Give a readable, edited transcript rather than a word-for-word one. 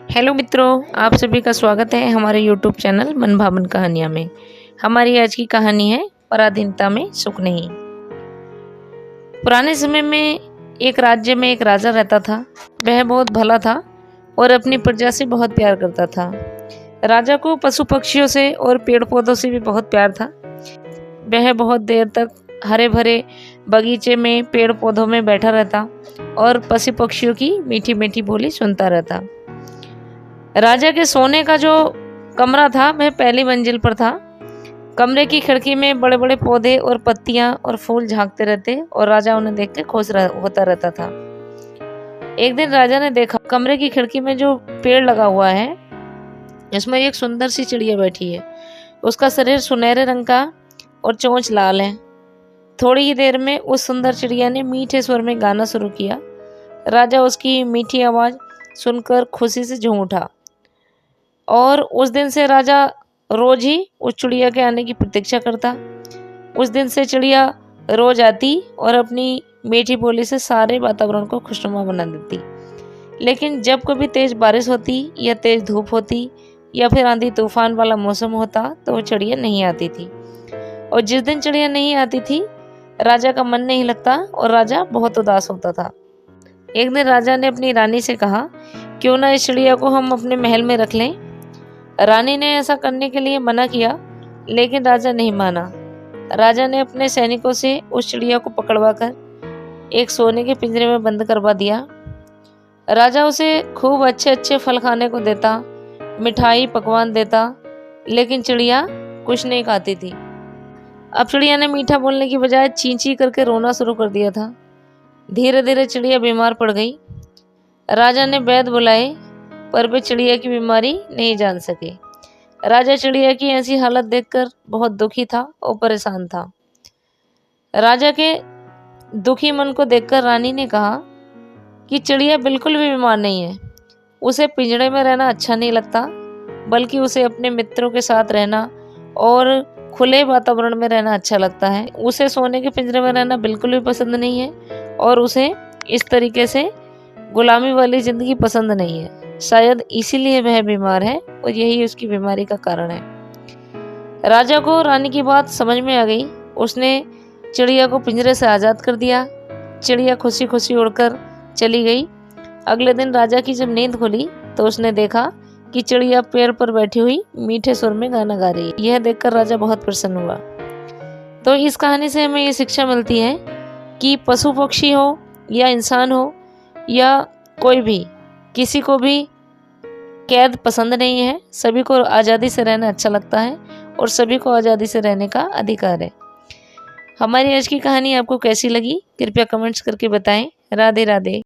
Hello मित्रों, आप सभी का स्वागत है हमारे यूट्यूब चैनल मन भावन कहानियाँ में। हमारी आज की कहानी है पराधीनता में सुख नहीं। पुराने समय में एक राज्य में एक राजा रहता था। वह बहुत भला था और अपनी प्रजा से बहुत प्यार करता था। राजा को पशु पक्षियों से और पेड़ पौधों से भी बहुत प्यार था। वह बहुत देर तक हरे भरे बगीचे में पेड़ पौधों में बैठा रहता और पशु पक्षियों की मीठी मीठी बोली सुनता रहता। राजा के सोने का जो कमरा था वह पहली मंजिल पर था। कमरे की खिड़की में बड़े बड़े पौधे और पत्तियां और फूल झांकते रहते और राजा उन्हें देख के खुश होता रहता था। एक दिन राजा ने देखा कमरे की खिड़की में जो पेड़ लगा हुआ है इसमें एक सुंदर सी चिड़िया बैठी है। उसका शरीर सुनहरे रंग का और चोंच लाल है। थोड़ी ही देर में उस सुंदर चिड़िया ने मीठे स्वर में गाना शुरू किया। राजा उसकी मीठी आवाज सुनकर खुशी से झूम उठा और उस दिन से राजा रोज ही उस चिड़िया के आने की प्रतीक्षा करता। उस दिन से चिड़िया रोज आती और अपनी मीठी बोली से सारे वातावरण को खुशनुमा बना देती। लेकिन जब कभी तेज बारिश होती या तेज धूप होती या फिर आंधी तूफान वाला मौसम होता तो वो चिड़िया नहीं आती थी। और जिस दिन चिड़िया नहीं आती थी राजा का मन नहीं लगता और राजा बहुत उदास होता था। एक दिन राजा ने अपनी रानी से कहा, क्यों ना इस चिड़िया को हम अपने महल में रख लें। रानी ने ऐसा करने के लिए मना किया लेकिन राजा नहीं माना। राजा ने अपने सैनिकों से उस चिड़िया को पकड़वाकर एक सोने के पिंजरे में बंद करवा दिया। राजा उसे खूब अच्छे अच्छे फल खाने को देता, मिठाई पकवान देता, लेकिन चिड़िया कुछ नहीं खाती थी। अब चिड़िया ने मीठा बोलने की बजाय ची ची करके रोना शुरू कर दिया था। धीरे धीरे चिड़िया बीमार पड़ गई। राजा ने वैद्य बुलाए पर वे चिड़िया की बीमारी नहीं जान सके। राजा चिड़िया की ऐसी हालत देखकर बहुत दुखी था और परेशान था। राजा के दुखी मन को देखकर रानी ने कहा कि चिड़िया बिल्कुल भी बीमार नहीं है। उसे पिंजड़े में रहना अच्छा नहीं लगता, बल्कि उसे अपने मित्रों के साथ रहना और खुले वातावरण में रहना अच्छा लगता है। उसे सोने के पिंजरे में रहना बिल्कुल भी पसंद नहीं है और उसे इस तरीके से गुलामी वाली जिंदगी पसंद नहीं है। शायद इसीलिए वह बीमार है और यही उसकी बीमारी का कारण है। राजा को रानी की बात समझ में आ गई। उसने चिड़िया को पिंजरे से आज़ाद कर दिया। चिड़िया खुशी खुशी उड़कर चली गई। अगले दिन राजा की जब नींद खुली तो उसने देखा कि चिड़िया पेड़ पर बैठी हुई मीठे सुर में गाना गा रही है। यह देखकर राजा बहुत प्रसन्न हुआ। तो इस कहानी से हमें ये शिक्षा मिलती है कि पशु पक्षी हो या इंसान हो या कोई भी, किसी को भी कैद पसंद नहीं है। सभी को आज़ादी से रहना अच्छा लगता है और सभी को आज़ादी से रहने का अधिकार है। हमारी आज की कहानी आपको कैसी लगी कृपया कमेंट्स करके बताएं। राधे राधे।